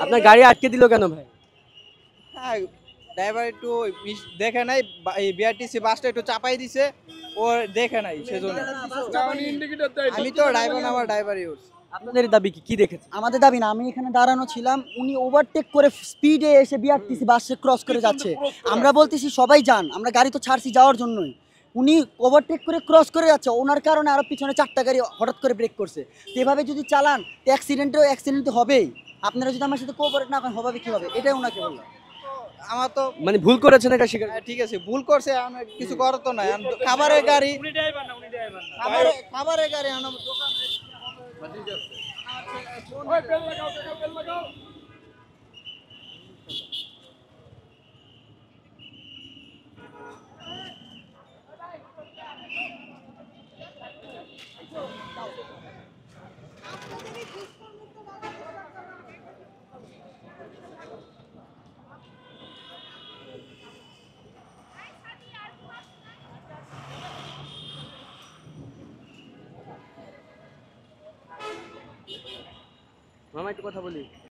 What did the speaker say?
আপনার গাড়ি আটকে দিল কেন ভাই? হ্যাঁ, ড্রাইভার একটু দেখে নাই, এই বিআরটিসি বাসটা একটু চাপাই দিছে, ও দেখে নাই সেজন্য। আমি তো ড্রাইভার না, আমার ড্রাইভার ইউজ। আপনাদের দাবি কি, কি দেখেছেন? আমাদের দাবি না, আমি এখানে দাঁড়ানো ছিলাম, উনি ওভারটেক করে স্পিডে এসে বিআরটিসি বাসে ক্রস করে যাচ্ছে। আমরা বলতেছি সবাই যান, আমরা গাড়ি তো ছাড়ছি যাওয়ার জন্যই। উনি ওভারটেক করে ক্রস করে যাচ্ছে, ওনার কারণে আরো পিছনে 4টা গাড়ি হঠাৎ করে ব্রেক করছে। তো এভাবে যদি চালান তো অ্যাক্সিডেন্ট তো হবেই। আপনারা যদি আমার সাথে কোঅপারেট না করেন হবে কিভাবে, এটাই ওনাকে বললাম। আমার তো মানে ভুল করেছেন এটা স্বীকার। হ্যাঁ, ঠিক আছে, ভুল করছে, আমার কিছু করার তো নাই। খাবারের গাড়ি, খাবারের গাড়ি আমার দোকানে। মামা একটু কথা বলি।